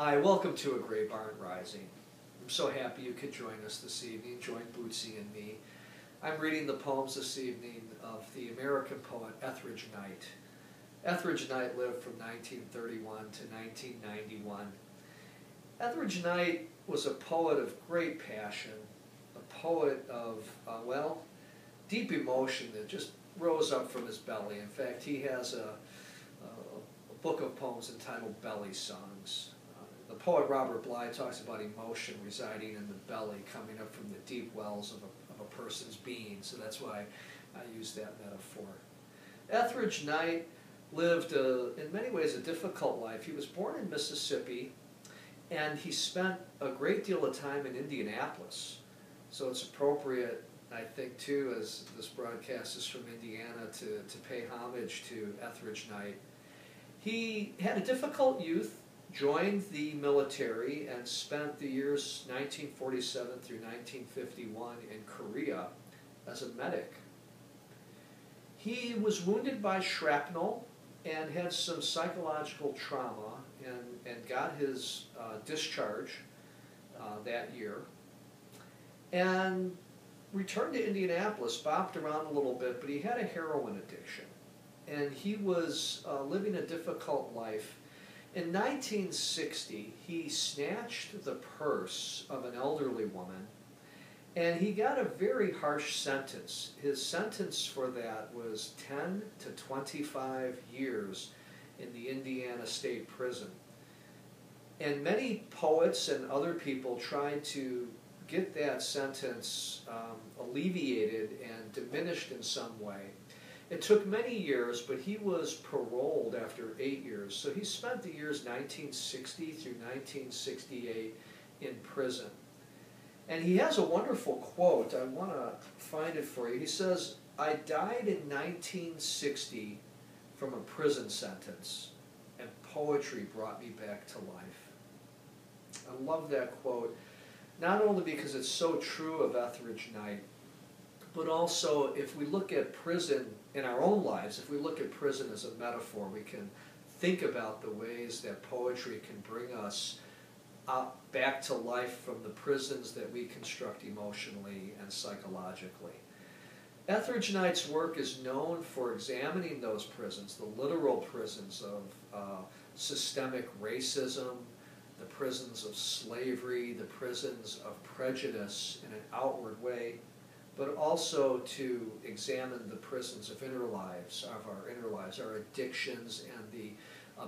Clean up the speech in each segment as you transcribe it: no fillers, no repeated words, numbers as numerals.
Hi, welcome to A Gray Barn Rising. I'm so happy you could join us this evening, join Bootsy and me. I'm reading the poems this evening of the American poet Etheridge Knight. Etheridge Knight lived from 1931 to 1991. Etheridge Knight was a poet of great passion, a poet of, deep emotion that just rose up from his belly. In fact, he has a book of poems entitled Belly Songs. The poet Robert Bly talks about emotion residing in the belly, coming up from the deep wells of a person's being, so that's why I use that metaphor. Etheridge Knight lived, in many ways, a difficult life. He was born in Mississippi, and he spent a great deal of time in Indianapolis. So it's appropriate, I think, too, as this broadcast is from Indiana, to pay homage to Etheridge Knight. He had a difficult youth, joined the military, and spent the years 1947 through 1951 in Korea as a medic. He was wounded by shrapnel and had some psychological trauma and got his discharge that year, and returned to Indianapolis, bopped around a little bit, but he had a heroin addiction, and he was living a difficult life. In 1960, he snatched the purse of an elderly woman, and he got a very harsh sentence. His sentence for that was 10 to 25 years in the Indiana State Prison. And many poets and other people tried to get that sentence alleviated and diminished in some way. It took many years, but he was paroled after 8 years. So he spent the years 1960 through 1968 in prison. And he has a wonderful quote. I want to find it for you. He says, "I died in 1960 from a prison sentence, and poetry brought me back to life." I love that quote, not only because it's so true of Etheridge Knight, but also if we look at prison in our own lives, if we look at prison as a metaphor, we can think about the ways that poetry can bring us back to life from the prisons that we construct emotionally and psychologically. Etheridge Knight's work is known for examining those prisons, the literal prisons of systemic racism, the prisons of slavery, the prisons of prejudice in an outward way, but also to examine the prisons of our inner lives, our addictions, and the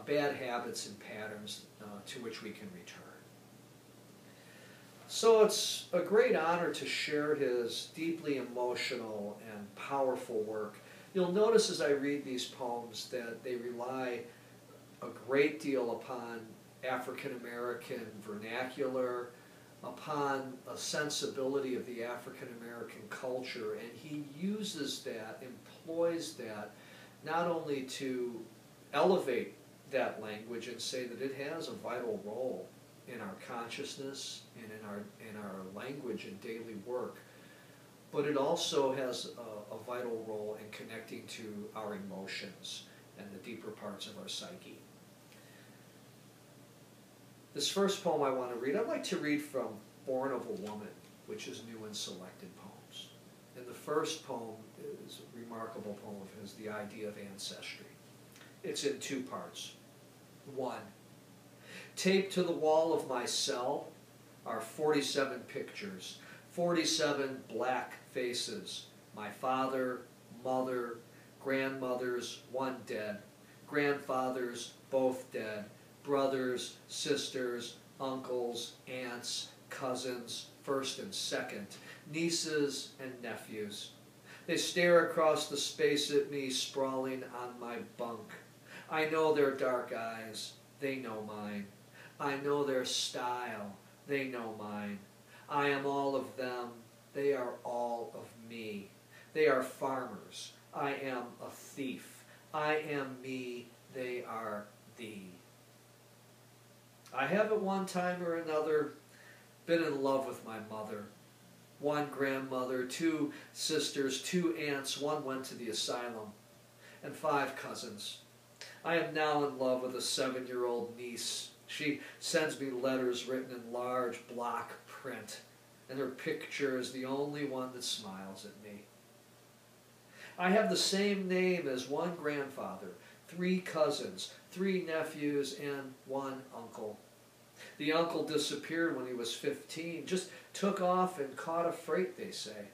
bad habits and patterns to which we can return. So it's a great honor to share his deeply emotional and powerful work. You'll notice as I read these poems that they rely a great deal upon African American vernacular, upon a sensibility of the African American culture, and he uses that, employs that, not only to elevate that language and say that it has a vital role in our consciousness and in our language and daily work, but it also has a vital role in connecting to our emotions and the deeper parts of our psyche. This first poem I want to read, I'd like to read from Born of a Woman, which is new and selected poems. And the first poem is a remarkable poem of his, The Idea of Ancestry. It's in 2 parts. 1. Taped to the wall of my cell are 47 pictures, 47 black faces. My father, mother, grandmothers, one dead, grandfathers, both dead, brothers, sisters, uncles, aunts, cousins, first and second, nieces and nephews. They stare across the space at me, sprawling on my bunk. I know their dark eyes, they know mine. I know their style, they know mine. I am all of them, they are all of me. They are farmers, I am a thief. I am me, they are thee. I have at one time or another been in love with my mother. 1 grandmother, 2 sisters, 2 aunts, 1 went to the asylum, and 5 cousins. I am now in love with a 7-year-old niece, She sends me letters written in large block print, and her picture is the only one that smiles at me. I have the same name as one grandfather, 3 cousins, 3 nephews, and 1 uncle. The uncle disappeared when he was 15, just took off and caught a freight, they say.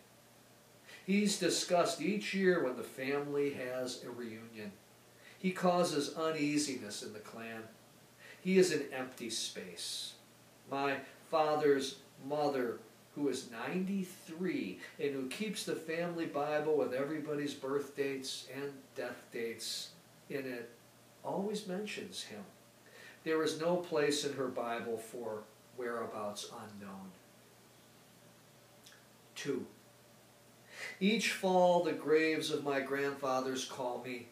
He's discussed each year when the family has a reunion. He causes uneasiness in the clan. He is an empty space. My father's mother, who is 93 and who keeps the family Bible with everybody's birth dates and death dates in it, always mentions him. There is no place in her Bible for whereabouts unknown. 2. Each fall the graves of my grandfathers call me.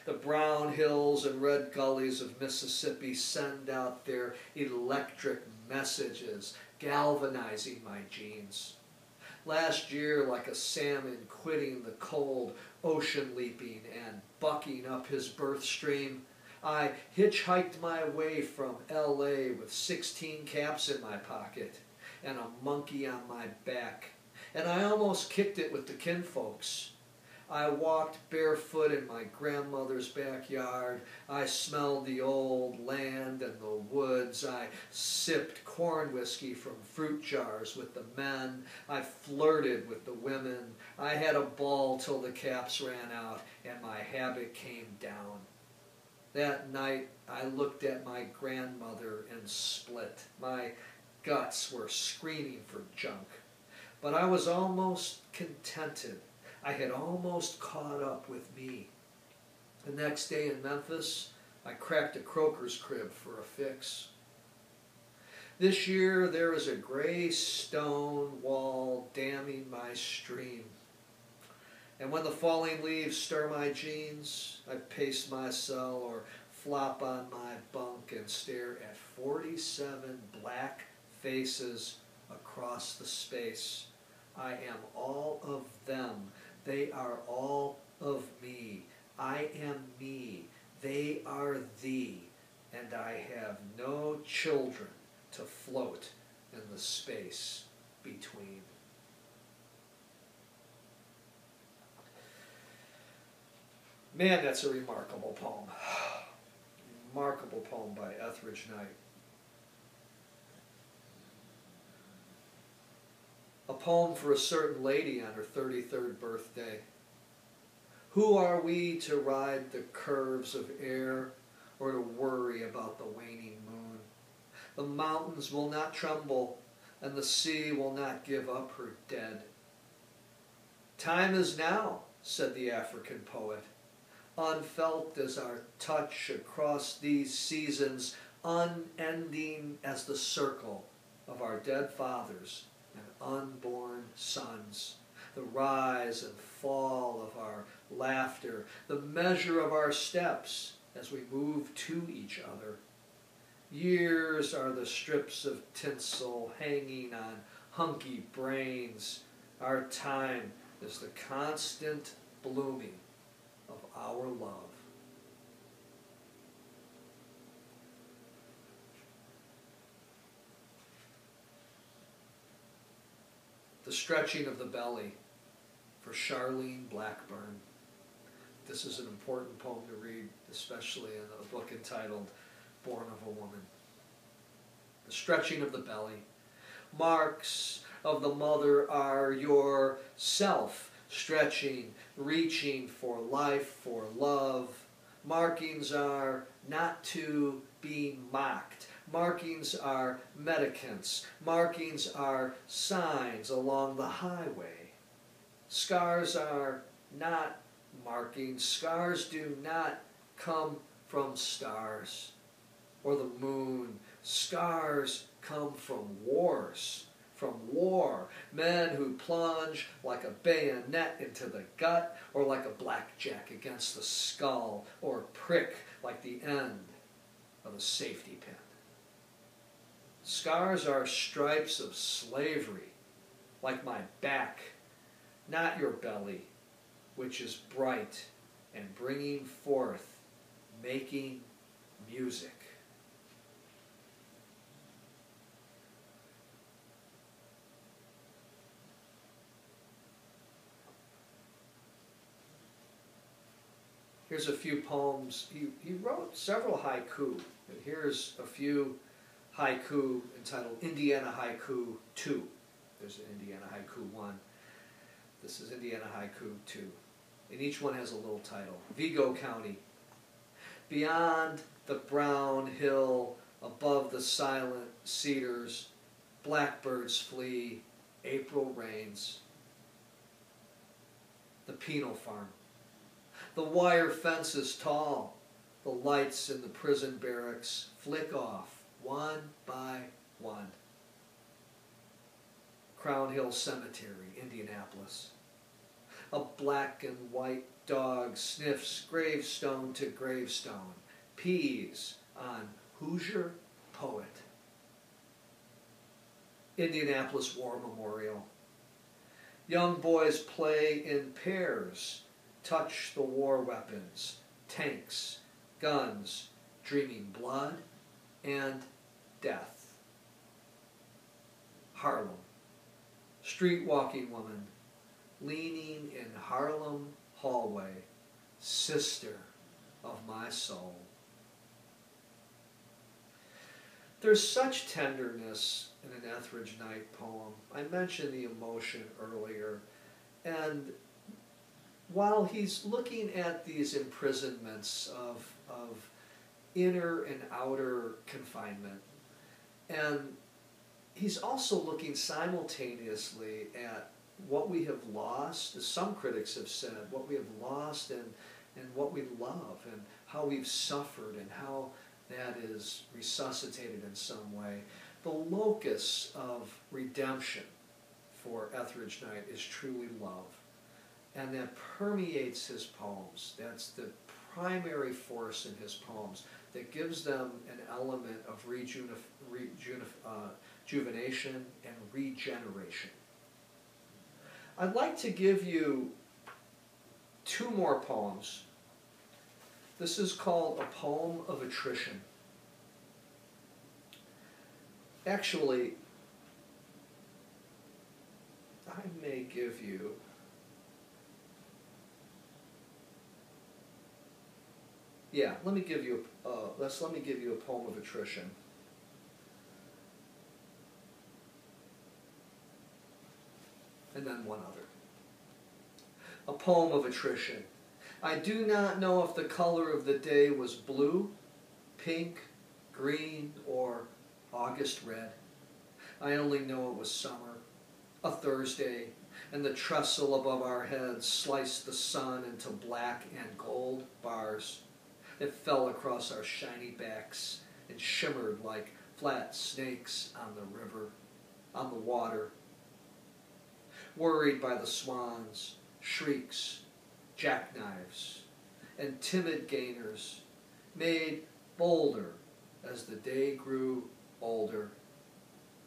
The brown hills and red gullies of Mississippi send out their electric messages, galvanizing my genes. Last year, like a salmon quitting the cold, ocean leaping and bucking up his birth stream, I hitchhiked my way from L.A. with 16 caps in my pocket and a monkey on my back, and I almost kicked it with the kinfolks. I walked barefoot in my grandmother's backyard. I smelled the old land and the woods. I sipped corn whiskey from fruit jars with the men. I flirted with the women. I had a ball till the caps ran out and my habit came down. That night I looked at my grandmother and split. My guts were screaming for junk. But I was almost contented. I had almost caught up with me. The next day in Memphis, I cracked a croaker's crib for a fix. This year there is a gray stone wall damming my stream. And when the falling leaves stir my jeans, I pace my cell or flop on my bunk and stare at 47 black faces across the space. I am all of them. They are all of me. I am me. They are thee. And I have no children to float in the space between. Man, that's a remarkable poem. Remarkable poem by Etheridge Knight. A poem for a certain lady on her 33rd birthday. Who are we to ride the curves of air or to worry about the waning moon? The mountains will not tremble and the sea will not give up her dead. Time is now, said the African poet, unfelt as our touch across these seasons, unending as the circle of our dead fathers and unborn sons, the rise and fall of our laughter, the measure of our steps as we move to each other. Years are the strips of tinsel hanging on hunky brains. Our time is the constant blooming of our love. The Stretching of the Belly, for Charlene Blackburn. This is an important poem to read, especially in a book entitled Born of a Woman. The Stretching of the Belly. Marks of the mother are your self, stretching, reaching for life, for love. Markings are not to be mocked. Markings are medicants. Markings are signs along the highway. Scars are not markings. Scars do not come from stars or the moon. Scars come from wars. From war, men who plunge like a bayonet into the gut or like a blackjack against the skull or prick like the end of a safety pin. Scars are stripes of slavery, like my back, not your belly, which is bright and bringing forth, making music. Here's a few poems. He wrote several haiku, and here's a few haiku entitled Indiana Haiku 2. There's an Indiana Haiku 1. This is Indiana Haiku 2. And each one has a little title. Vigo County. Beyond the brown hill, above the silent cedars, blackbirds flee, April rains. The penal farm. The wire fence is tall. The lights in the prison barracks flick off, one by one. Crown Hill Cemetery, Indianapolis. A black and white dog sniffs gravestone to gravestone, pees on Hoosier poet. Indianapolis War Memorial. Young boys play in pairs, touch the war weapons, tanks, guns, dreaming blood and death. Harlem. Street walking woman, leaning in Harlem hallway, sister of my soul. There's such tenderness in an Etheridge Knight poem. I mentioned the emotion earlier, and while he's looking at these imprisonments of inner and outer confinement, and he's also looking simultaneously at what we have lost, as some critics have said, what we have lost and what we love, and how we've suffered, and how that is resuscitated in some way. The locus of redemption for Etheridge Knight is truly love, and that permeates his poems. That's the primary force in his poems that gives them an element of rejuvenation and regeneration. I'd like to give you two more poems. This is called A Poem of Attrition. Actually, I may give you let me give you a poem of attrition. And then one other. A poem of attrition. I do not know if the color of the day was blue, pink, green, or August red. I only know it was summer, a Thursday, and the trestle above our heads sliced the sun into black and gold bars. It fell across our shiny backs and shimmered like flat snakes on the river, on the water. Worried by the swans, shrieks, jackknives, and timid gainers, made bolder as the day grew older.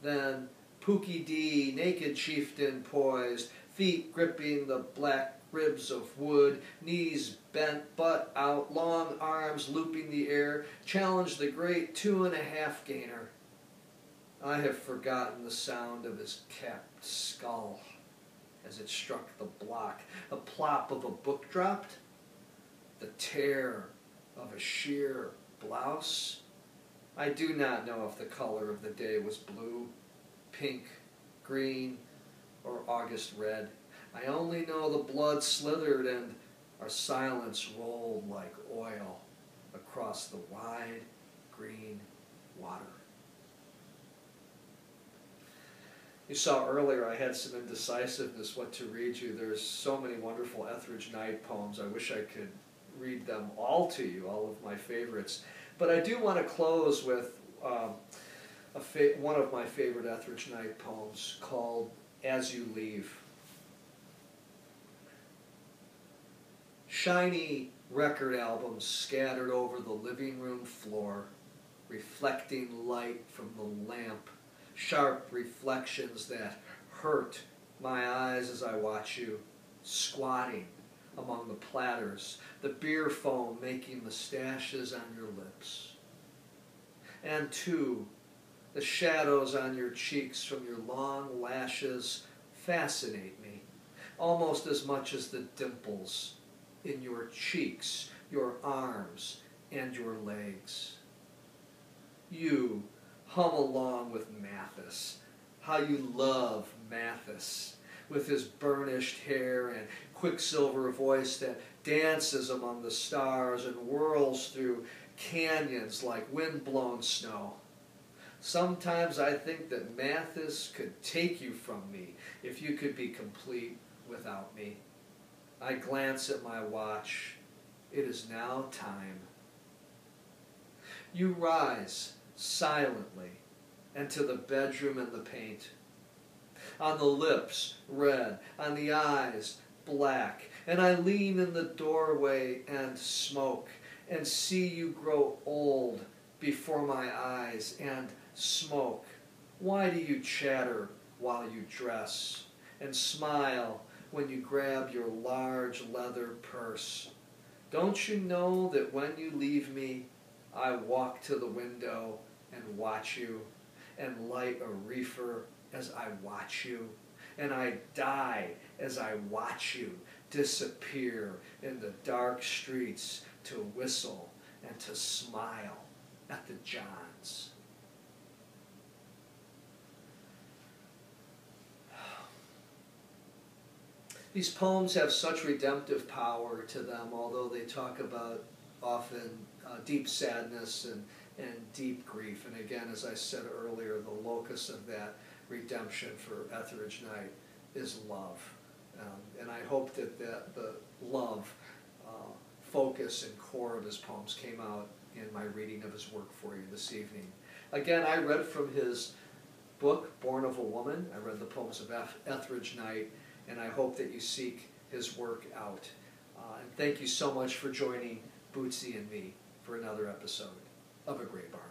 Then Pookie D, naked chieftain poised, feet gripping the black ribs of wood, knees bent, butt out, long arms looping the air, challenged the great 2.5 gainer. I have forgotten the sound of his capped skull as it struck the block, a plop of a book dropped, the tear of a sheer blouse. I do not know if the color of the day was blue, pink, green, or August red. I only know the blood slithered and our silence rolled like oil across the wide green water. You saw earlier I had some indecisiveness what to read you. There's so many wonderful Etheridge Knight poems. I wish I could read them all to you, all of my favorites. But I do want to close with one of my favorite Etheridge Knight poems called As You Leave. Shiny record albums scattered over the living room floor, reflecting light from the lamp, sharp reflections that hurt my eyes as I watch you, squatting among the platters, the beer foam making mustaches on your lips. And two, the shadows on your cheeks from your long lashes fascinate me, almost as much as the dimples in your cheeks, your arms and your legs. You hum along with Mathis. How you love Mathis, with his burnished hair and quicksilver voice that dances among the stars and whirls through canyons like wind-blown snow. Sometimes I think that Mathis could take you from me if you could be complete without me. I glance at my watch. It is now time. You rise silently into the bedroom and the paint. On the lips, red, on the eyes, black, and I lean in the doorway and smoke and see you grow old before my eyes and smoke. Why do you chatter while you dress and smile when you grab your large leather purse? Don't you know that when you leave me, I walk to the window and watch you and light a reefer as I watch you, and I die as I watch you disappear in the dark streets to whistle and to smile at the Johns. These poems have such redemptive power to them, although they talk about often deep sadness and deep grief. And again, as I said earlier, the locus of that redemption for Etheridge Knight is love. And I hope that the love focus and core of his poems came out in my reading of his work for you this evening. Again, I read from his book, Born of a Woman. I read the poems of Etheridge Knight, and I hope that you seek his work out. And thank you so much for joining Bootsy and me for another episode of A Gray Barn